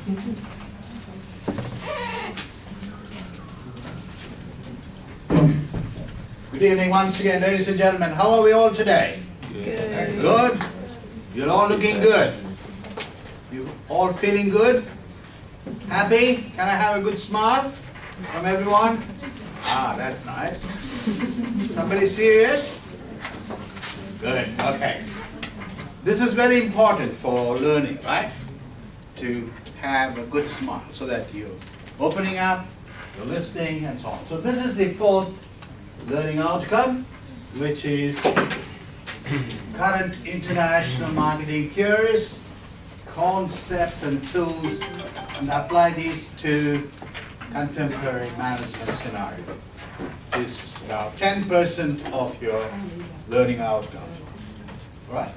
Good evening once again, ladies and gentlemen. How are we all today? Good. Good? You're all looking good. You all feeling good? Happy? Can I have a good smile from everyone? Ah, that's nice. Somebody serious? Good, okay. This is very important for learning, right? To have a good smile so that you're opening up, you're listening, and so on. So this is the fourth learning outcome, which is current international marketing theories, concepts and tools, and apply these to contemporary management scenario. Which is about 10% of your learning outcome. All right?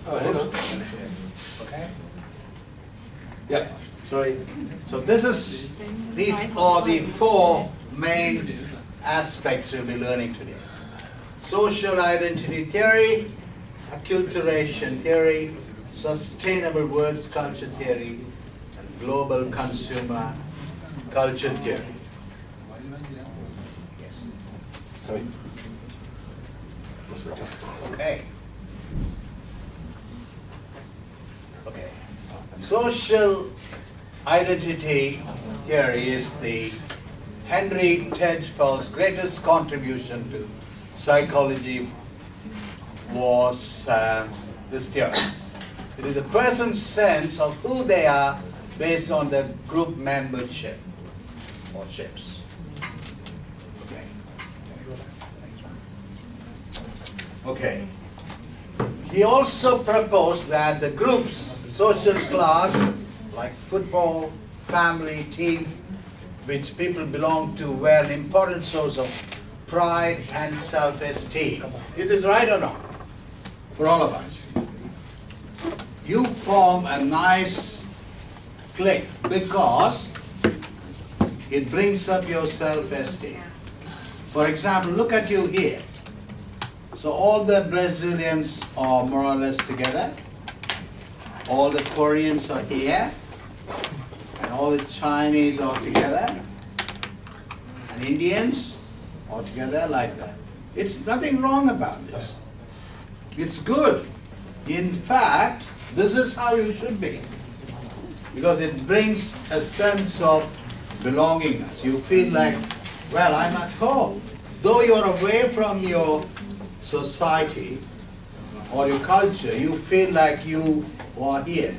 Oh, hang on. Okay. Yeah, sorry. So these are the four main aspects we'll be learning today. Social identity theory, acculturation theory, sustainable world culture theory, and global consumer culture theory. Yes. Sorry. Okay. Okay. Social identity theory is the Henry Tedfell's greatest contribution to psychology was this theory. It is a person's sense of who they are based on the group membership or ships. Okay. Okay. He also proposed that the group's social class, like football, family, team, which people belong to, were an important source of pride and self-esteem. Is this right or not? For all of us. You form a nice clique because it brings up your self-esteem. For example, look at you here. So all the Brazilians are more or less together. All the Koreans are here. And all the Chinese are together. And Indians are together like that. It's nothing wrong about this. It's good. In fact, this is how you should be. Because it brings a sense of belongingness. You feel like, well, I'm at home. Though you're away from your society or your culture, you feel like you are here.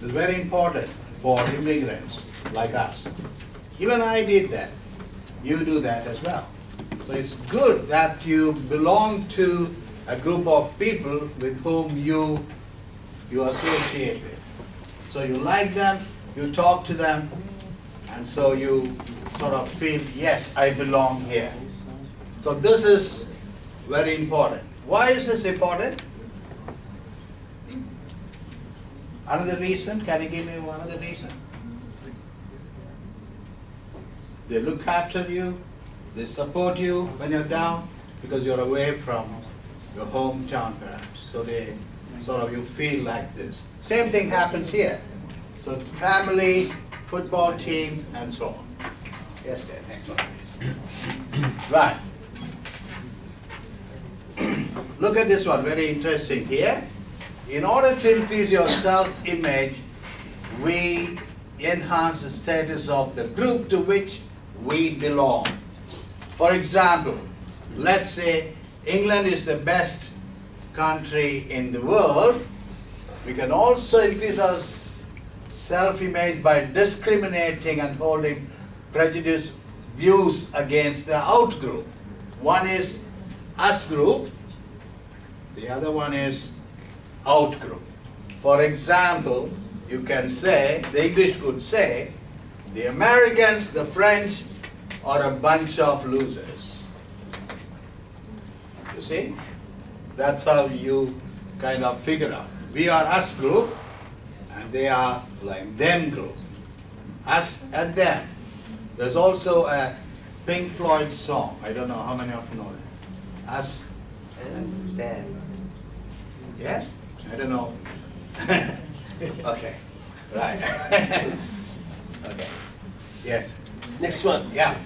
It's very important for immigrants like us. Even I did that. You do that as well. So it's good that you belong to a group of people with whom you associate with. So you like them, you talk to them, and so you sort of feel, yes, I belong here. So this is very important. Why is this important? Another reason, can you give me one other reason? They look after you, they support you when you're down, because you're away from your hometown perhaps. So they sort of, you feel like this. Same thing happens here. So family, football team, and so on. Yes, Dad, next one please. Right. Look at this one, very interesting here. In order to increase your self-image, we enhance the status of the group to which we belong. For example, let's say England is the best country in the world. We can also increase our self-image by discriminating and holding prejudiced views against the out group. One is us group, the other one is out group. For example, you can say, the English could say, the Americans, the French are a bunch of losers. You see? That's how you kind of figure out. We are us group, and they are like them group. Us and them. There's also a Pink Floyd song. I don't know how many of you know that. Us and them. Yes? I don't know. Okay, right. Okay, yes, Next one. yeah.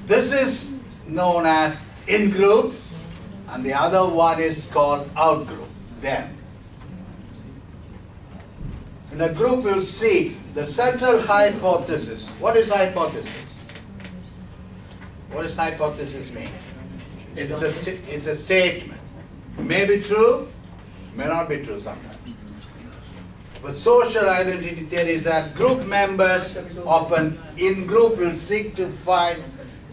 This is known as in-group, and the other one is called out-group, them. In a group will see the central hypothesis. What is hypothesis? What does hypothesis mean? It's a statement. May be true, may not be true sometimes. But social identity theory is that group members of an in-group will seek to find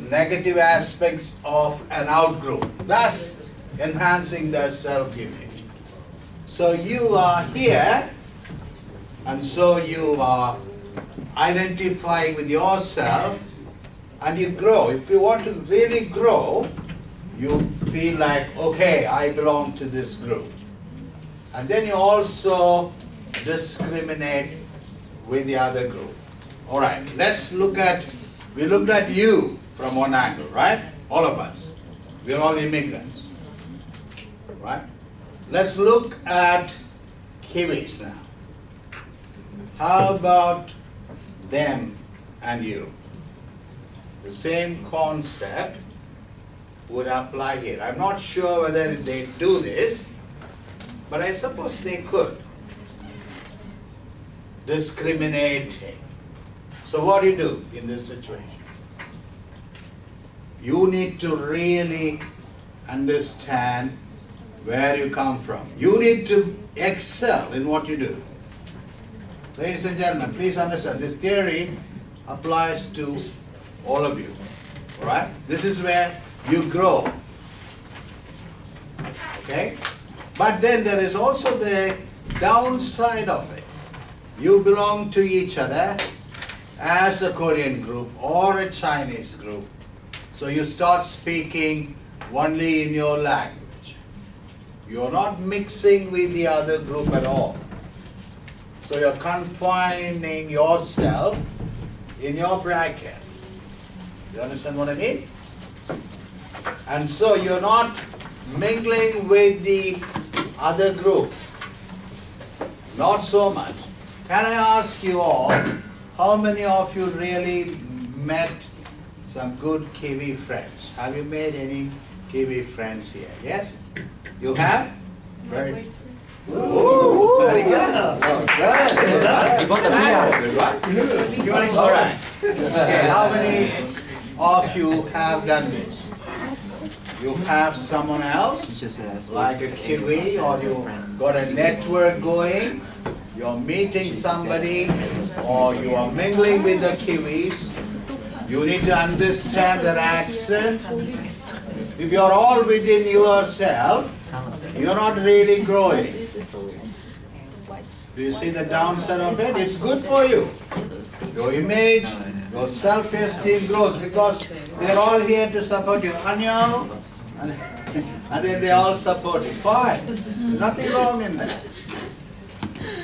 negative aspects of an out-group, thus enhancing their self-image. So you are here, and so you are identifying with yourself, and you grow. If you want to really grow, you feel like, okay, I belong to this group. And then you also discriminate with the other group. All right, we looked at you from one angle, right? All of us. We're all immigrants, right? Let's look at Kiwis now. How about them and you? The same concept would apply here. I'm not sure whether they do this, but I suppose they could. Discriminating. So what do you do in this situation? You need to really understand where you come from. You need to excel in what you do. Ladies and gentlemen, please understand, this theory applies to all of you. All right? This is where you grow. Okay? But then there is also the downside of it. You belong to each other as a Korean group or a Chinese group. So you start speaking only in your language. You're not mixing with the other group at all. So you're confining yourself in your bracket. You understand what I mean? And so you're not mingling with the other group. Not so much. Can I ask you all, how many of you really met some good Kiwi friends? Have you made any Kiwi friends here? Yes? You have? Very. Ooh, very good. Good. All right. Okay, how many of you have done this? You have someone else, like a Kiwi, or you got a network going, you're meeting somebody, or you are mingling with the Kiwis. You need to understand their accent. If you're all within yourself, you're not really growing. Do you see the downside of it? It's good for you. Your image, your self-esteem grows because they're all here to support you. Anyo, and then they all support you. Fine. There's nothing wrong in that.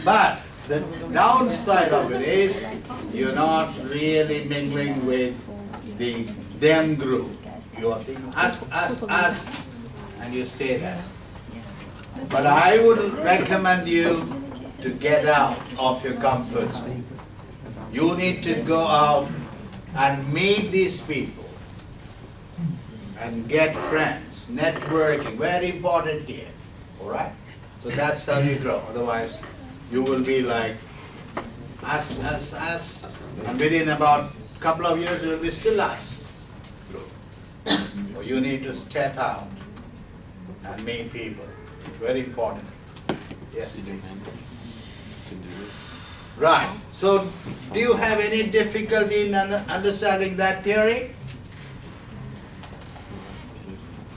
But the downside of it is you're not really mingling with the them group. You are thinking us, and you stay there. But I would recommend you to get out of your comfort zone. You need to go out and meet these people and get friends. Networking, very important here. All right? So that's how you grow. Otherwise, you will be like us, and within about a couple of years, you will be still us. So you need to step out and meet people. Very important. Yes, it is. Right. So, do you have any difficulty in understanding that theory?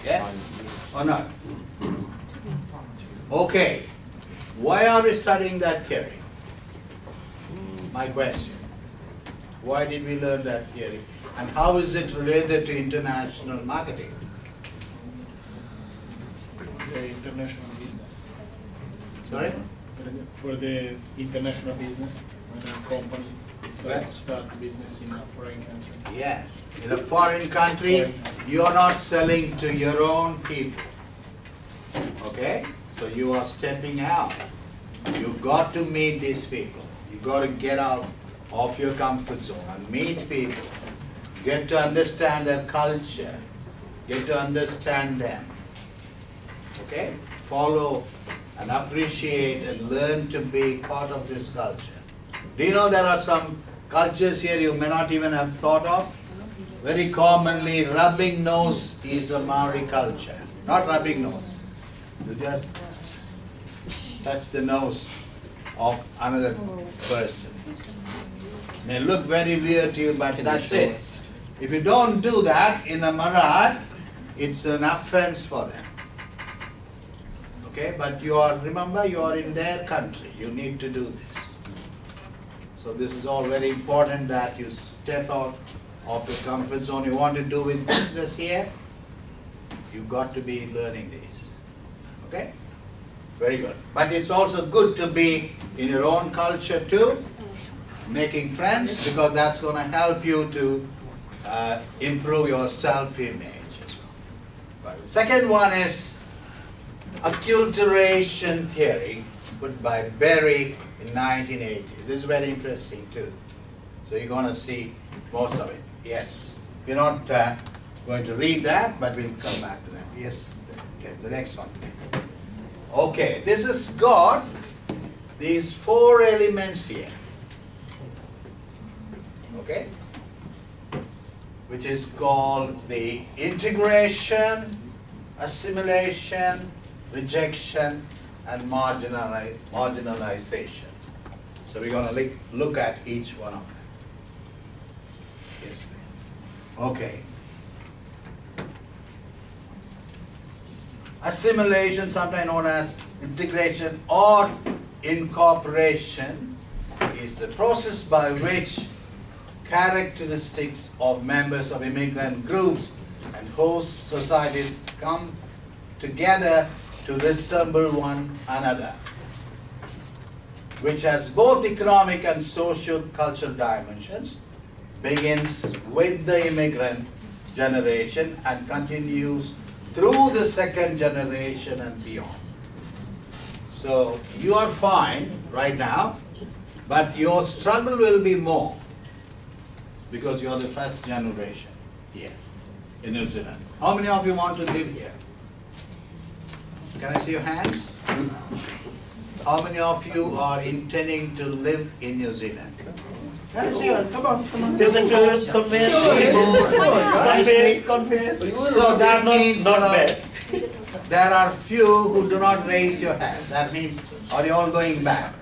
Yes or not? Okay. Why are we studying that theory? My question. Why did we learn that theory? And how is it related to international marketing? The international business. Sorry? For the international business, when a company decides to start business in a foreign country. Yes. In a foreign country, you're not selling to your own people. Okay? So you are stepping out. You got to meet these people. You got to get out of your comfort zone and meet people. Get to understand their culture. Get to understand them. Okay? Follow and appreciate and learn to be part of this culture. Do you know there are some cultures here you may not even have thought of? Very commonly, rubbing nose is a Maori culture. Not rubbing nose. You just touch the nose of another person. May look very weird to you, but that's it. If you don't do that in a Marath, it's an offense for them. Okay, but remember, you are in their country. You need to do this. So this is all very important that you step out of your comfort zone. You want to do with business here, you've got to be learning these. Okay? Very good. But it's also good to be in your own culture too, making friends, because that's going to help you to improve your self-image. But the second one is acculturation theory, put by Berry in 1980. This is very interesting too. So you're going to see most of it. Yes. We're not going to read that, but we'll come back to that. Yes. Okay, the next one, please. Okay, this has got these 4 elements here. Okay? Which is called the integration, assimilation, rejection, and marginalization. So we're going to look at each one of them. Yes, please. Okay. Assimilation, sometimes known as integration or incorporation, is the process by which characteristics of members of immigrant groups and host societies come together to resemble one another, which has both economic and socio-cultural dimensions, begins with the immigrant generation and continues through the second generation and beyond. So you are fine right now, but your struggle will be more because you are the first generation here in New Zealand. How many of you want to live here? Can I see your hands? How many of you are intending to live in New Zealand? Can I see you? Come on, come on. Tell the church, confess, confess. So that means not bad. there are few who do not raise your hand. That means, are you all going back?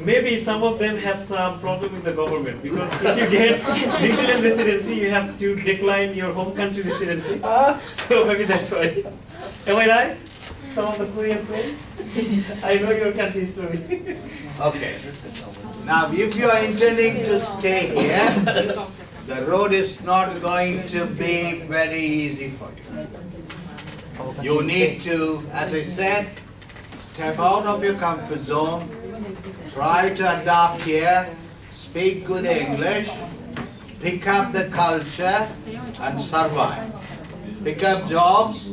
Maybe some of them have some problem with the government because if you get New Zealand residency, you have to decline your home country residency. So maybe that's why. Am I right? Some of the Korean friends? I know your country story. Okay. Now, if you are intending to stay here, the road is not going to be very easy for you. You need to, as I said, step out of your comfort zone, try to adapt here, speak good English, pick up the culture, and survive. Pick up jobs.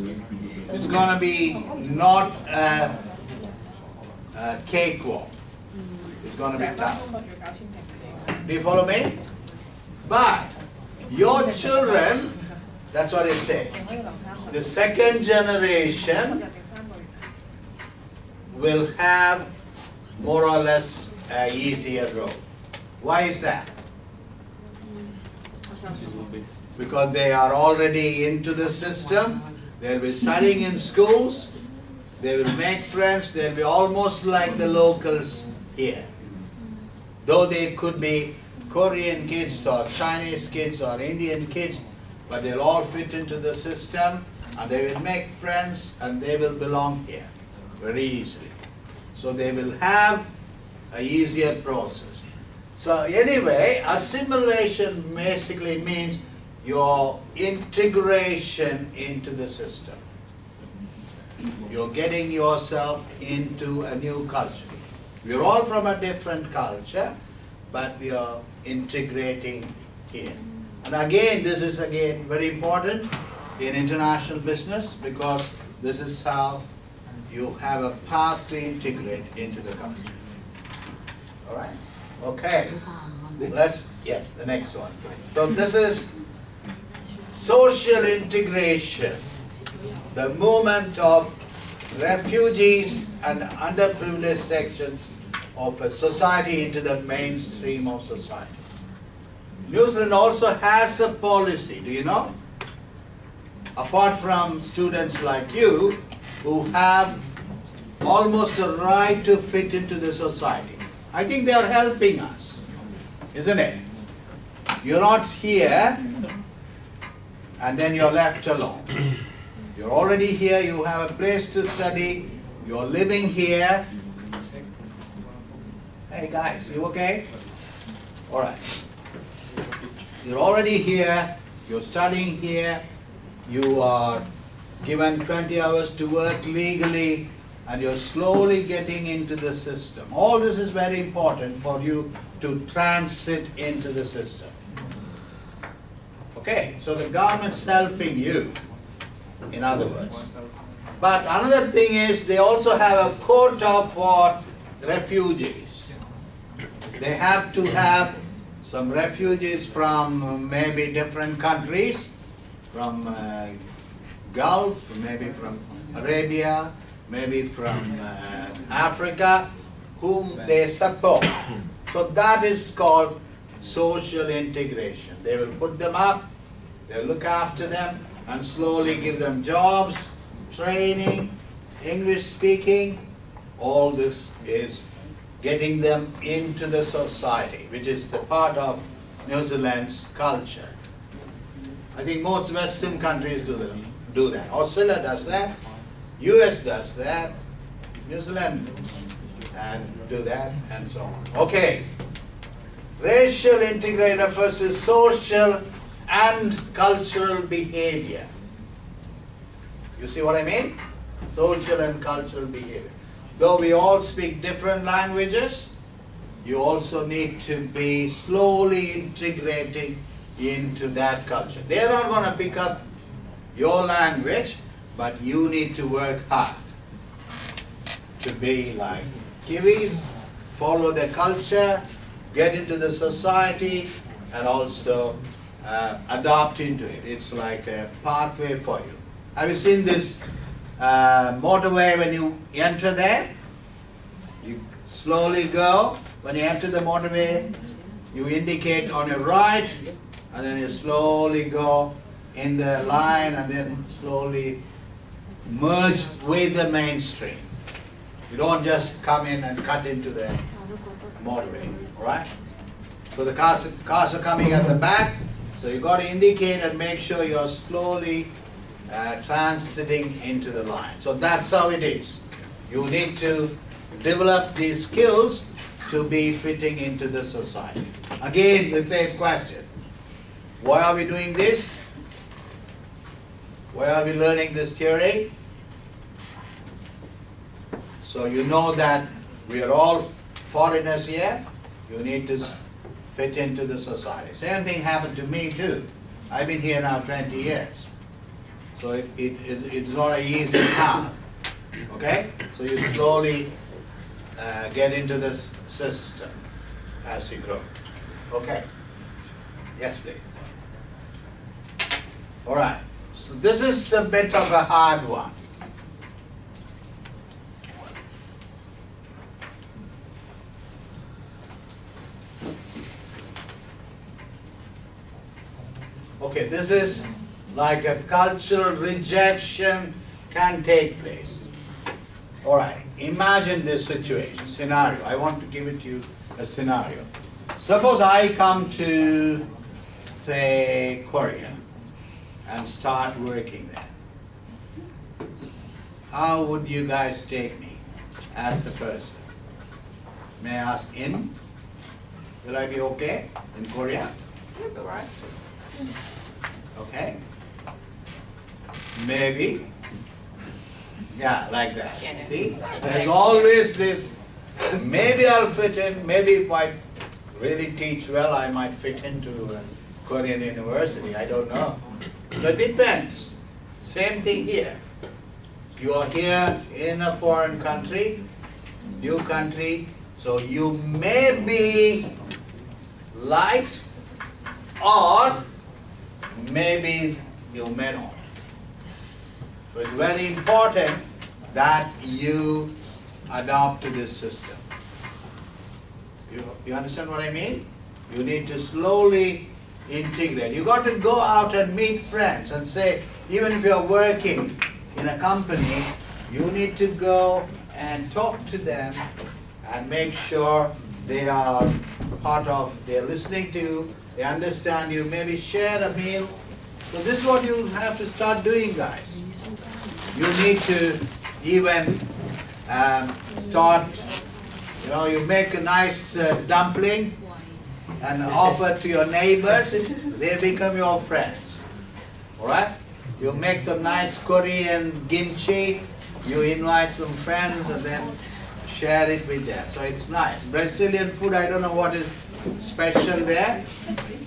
It's going to be not a cakewalk. It's going to be tough. Do you follow me? But your children, that's what it says. The second generation will have more or less a easier road. Why is that? Because they are already into the system. They'll be studying in schools. They will make friends. They'll be almost like the locals here. Though they could be Korean kids or Chinese kids or Indian kids, but they'll all fit into the system and they will make friends and they will belong here very easily. So they will have an easier process. So anyway, assimilation basically means your integration into the system. You're getting yourself into a new culture. We're all from a different culture, but we are integrating here. And again, this is again very important in international business because this is how you have a path to integrate into the culture. All right? Okay. Yes, the next one. So this is social integration, the movement of refugees and underprivileged sections of a society into the mainstream of society. New Zealand also has a policy, do you know? Apart from students like you who have almost a right to fit into the society. I think they are helping us, isn't it? You're not here and then you're left alone. You're already here, you have a place to study, you're living here. Hey guys, you okay? All right. You're already here, you're studying here, you are given 20 hours to work legally, and you're slowly getting into the system. All this is very important for you to transit into the system. Okay, so the government's helping you, in other words. But another thing is they also have a quota for refugees. They have to have some refugees from maybe different countries, from Gulf, maybe from Arabia, maybe from Africa, whom they support. So that is called social integration. They will put them up, they'll look after them, and slowly give them jobs, training, English speaking. All this is getting them into the society, which is the part of New Zealand's culture. I think most Western countries do that. Australia does that, US does that, New Zealand and do that, and so on. Okay. Racial integration refers to social and cultural behavior. You see what I mean? Social and cultural behavior. Though we all speak different languages, you also need to be slowly integrating into that culture. They're not going to pick up your language, but you need to work hard to be like Kiwis, follow their culture, get into the society, and also adopt into it. It's like a pathway for you. Have you seen this motorway when you enter there? You slowly go. When you enter the motorway, you indicate on your right, and then you slowly go in the line and then slowly merge with the mainstream. You don't just come in and cut into the motorway, all right? So the cars are coming at the back, so you got to indicate and make sure you're slowly transiting into the line. So that's how it is. You need to develop these skills to be fitting into the society. Again, the same question. Why are we doing this? Why are we learning this theory? So you know that we are all foreigners here. You need to fit into the society. Same thing happened to me too. I've been here now 20 years. So it's not an easy path. Okay? So you slowly get into the system as you grow. Okay? Yes, please. All right. So this is a bit of a hard one. Okay, this is like a cultural rejection can take place. All right, imagine this situation, scenario. I want to give it to you a scenario. Suppose I come to, say, Korea and start working there. How would you guys take me as a person? May I ask in? Will I be okay in Korea? All right. Okay. Maybe. Yeah, like that. See? There's always this, maybe I'll fit in, maybe if I really teach well, I might fit into a Korean university, I don't know. But it depends. Same thing here. You are here in a foreign country, new country, so you may be liked or maybe you may not. So it's very important that you adopt to this system. You understand what I mean? You need to slowly integrate. You got to go out and meet friends and say, even if you're working in a company, you need to go and talk to them and make sure they are part of, they're listening to you, they understand you, maybe share a meal. So this is what you have to start doing, guys. You need to even start, you make a nice dumpling and offer to your neighbors, they become your friends. Alright? You make some nice Korean kimchi, you invite some friends and then share it with them. So it's nice. Brazilian food, I don't know what is special there.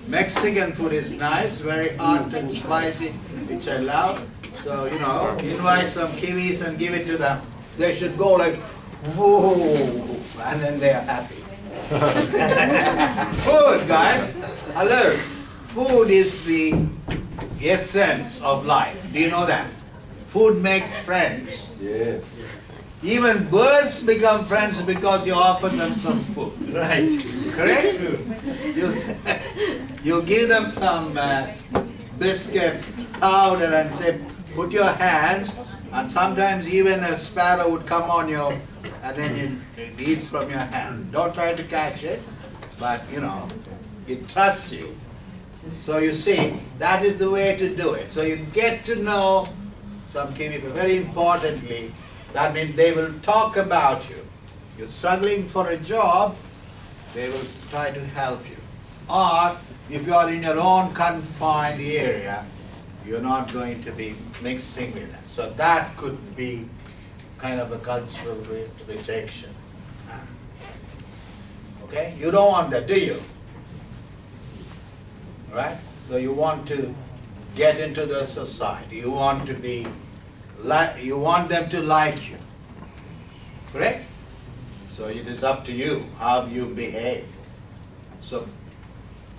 Mexican food is nice, very hot and spicy, which I love. So, invite some kiwis and give it to them. They should go like, whoa, and then they are happy. Food, guys. Hello. Food is the essence of life. Do you know that? Food makes friends. Yes. Even birds become friends because you offer them some food. Right. Correct? You give them some biscuit powder and say, put your hands, and sometimes even a sparrow would come on you and then it eats from your hand. Don't try to catch it, but it trusts you. So you see, that is the way to do it. So you get to know some key people. Very importantly, that means they will talk about you. You're struggling for a job, they will try to help you. Or if you are in your own confined area, you're not going to be mixing with them. So that could be kind of a cultural rejection. Okay? You don't want that, do you? Right? So you want to get into the society. You want to be you want them to like you. Correct? So it is up to you how you behave. So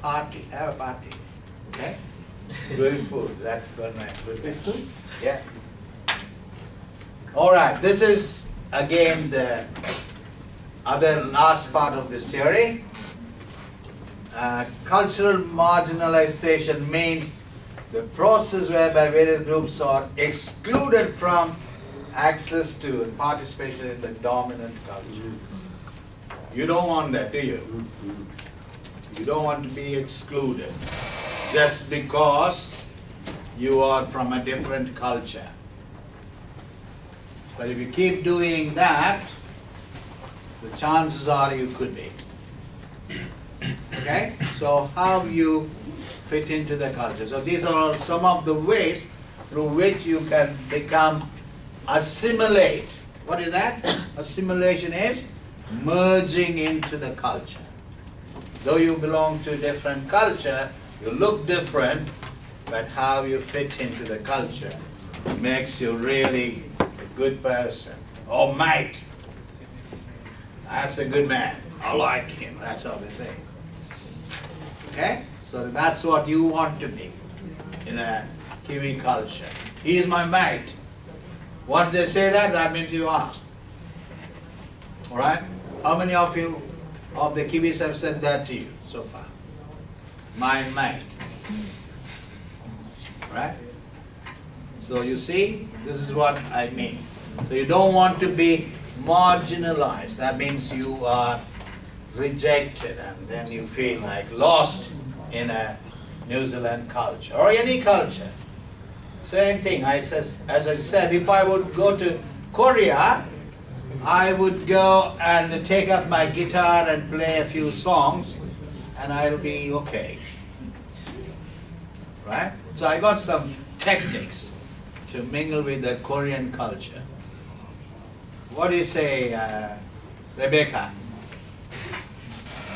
party, have a party. Okay? Doing food, that's good, nice. Good. Yeah. Alright, this is again the other last part of this theory. Cultural marginalization means the process whereby various groups are excluded from access to and participation in the dominant culture. You don't want that, do you? You don't want to be excluded just because you are from a different culture. But if you keep doing that, the chances are you could be. Okay? So how you fit into the culture. So these are some of the ways through which you can become assimilate. What is that? Assimilation is merging into the culture. Though you belong to a different culture, you look different, but how you fit into the culture makes you really a good person. Oh, mate, that's a good man. I like him. That's how they say. Okay? So that's what you want to be in a Kiwi culture. He is my mate. Once they say that, that means you are. Alright? How many of you, of the Kiwis have said that to you so far? My mate. Right? So you see, this is what I mean. So you don't want to be marginalized. That means you are rejected and then you feel like lost in a New Zealand culture or any culture. Same thing. As I said, if I would go to Korea, I would go and take up my guitar and play a few songs and I'll be okay. Right? So I got some techniques to mingle with the Korean culture. What do you say, Rebecca?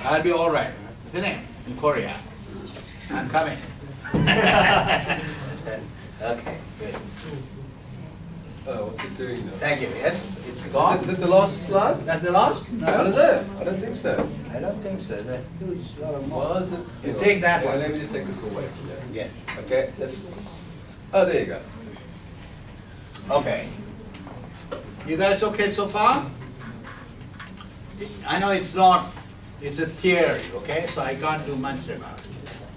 I'll be all right, isn't it? In Korea. I'm coming. Okay, good. What's it doing now? Thank you. Yes, it's Is gone. it the last slide? That's the last? I don't know. I don't think so. I don't think so. There's a huge lot of more. Was it? You take that one. Let me just take this away. Yeah. Okay, let's. Oh, there you go. Okay. You guys okay so far? I know it's not, it's a theory, okay? So I can't do much about it.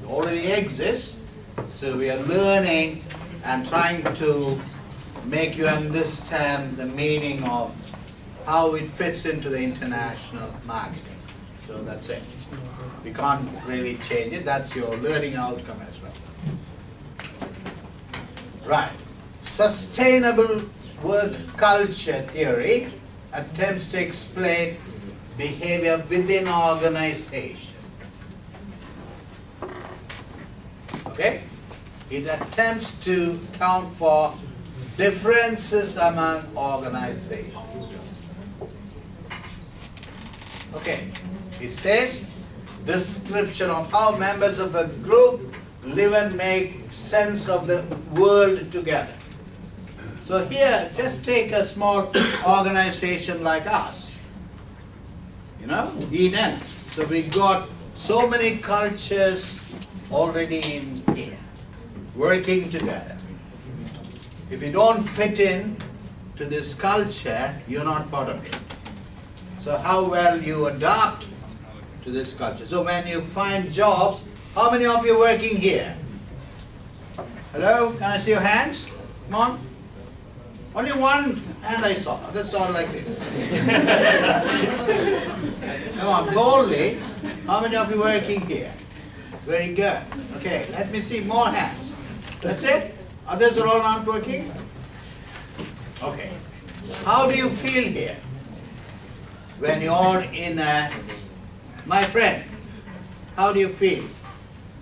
It already exists, so we are learning and trying to make you understand the meaning of how it fits into the international marketing. So that's it. We can't really change it. That's your learning outcome as well. Right. Sustainable work culture theory attempts to explain behavior within organization. Okay? It attempts to account for differences among organizations. Okay. It says description of how members of a group live and make sense of the world together. So here, just take a small organization like us, you know, Eden. So we got so many cultures already in here, working together. If you don't fit in to this culture, you're not part of it. So how well you adapt to this culture. So when you find jobs, how many of you are working here? Hello, can I see your hands? Come on. Only one hand I saw. That's all like this. Come on, boldly. How many of you are working here? Very good. Okay, let me see more hands. That's it? Others are all not working? Okay. How do you feel here? When you're in a, my friend, how do you feel?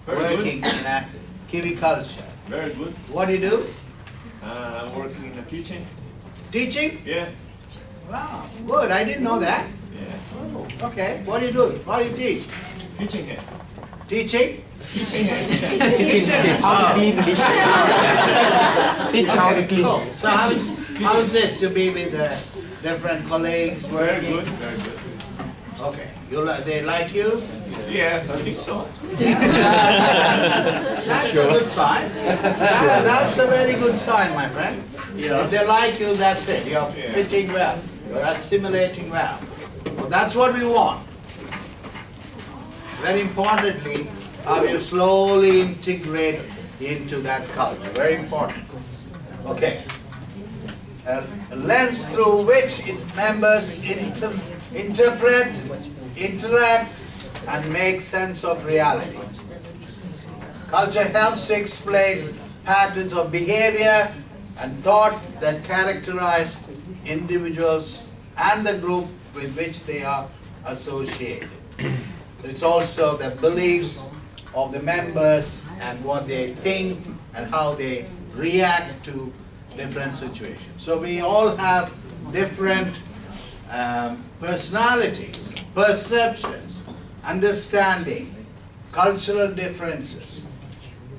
Very Working good. in a Kiwi culture. Very good. What do you do? I'm working in the kitchen. Teaching? Yeah. Wow, good. I didn't know that. Yeah. Oh, okay. What do you do? What do you teach? Kitchen here. Teaching? Kitchen here. Teaching. How to clean the dish. Teach how to clean. Cool. So how is it to be with different colleagues Very working? good. Very good. Okay. They like you? Yes, I think so. That's a good sign. That's a very good sign, my friend. Yeah. If they like you, that's it. You're fitting well. You're assimilating well. Well, that's what we want. Very importantly, how you slowly integrate into that culture. Very important. Okay. A lens through which members interpret, interact, and make sense of reality. Culture helps to explain patterns of behavior and thought that characterize individuals and the group with which they are associated. It's also the beliefs of the members and what they think and how they react to different situations. So we all have different personalities, perceptions, understanding, cultural differences,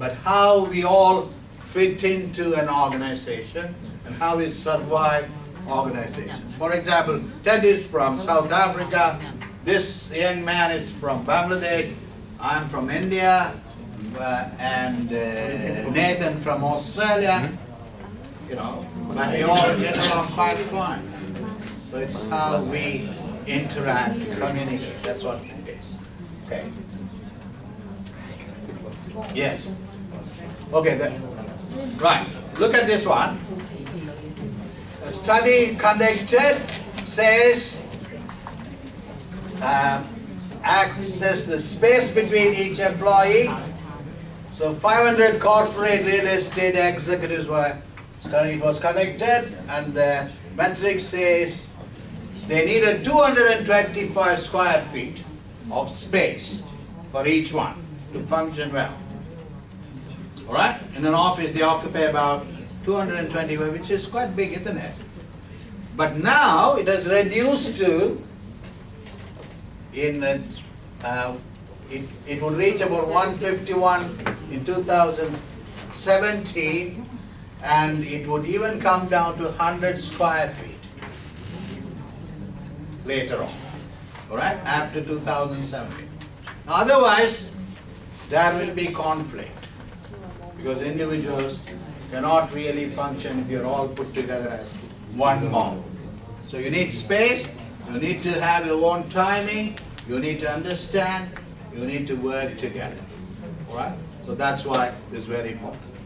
but how we all fit into an organization and how we survive organizations. For example, Ted is from South Africa, this young man is from Bangladesh, I'm from India, and Nathan from Australia, you know, but we all get along quite fine. So it's how we interact, communicate, that's what it is. Okay. Yes. Okay, then, right, look at this one. A study conducted says access the space between each employee. So 500 corporate real estate executives were studied, was conducted, and the metric says they needed 225 square feet of space for each one to function well. All right? In an office, they occupy about 220, which is quite big, isn't it? But now it has reduced to, it would reach about 151 in 2017, and it would even come down to 100 square feet later on, all right, after 2017. Otherwise, there will be conflict because individuals cannot really function if you're all put together as one mall. So you need space, you need to have your own timing, you need to understand, you need to work together, all right? So that's why it's very important.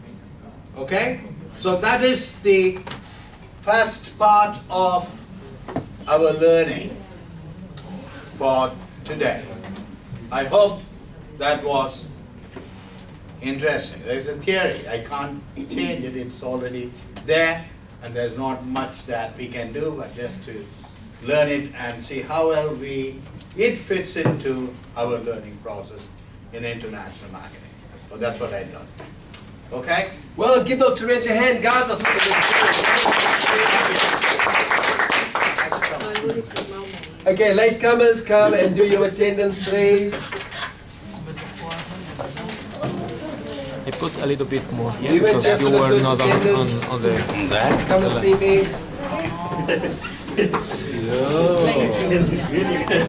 Okay? So that is the first part of our learning for today. I hope that was interesting. There's a theory. I can't change it. It's already there, and there's not much that we can do, but just to learn it and see how well it fits into our learning process in international marketing. So that's what I done. Okay? Well, give Dr. Reg a hand, guys. Okay, latecomers, come and do your attendance, please. I put a little bit more here You went because just you for the were first not on attendance. the Come and see me. Yo. Attendance is really good.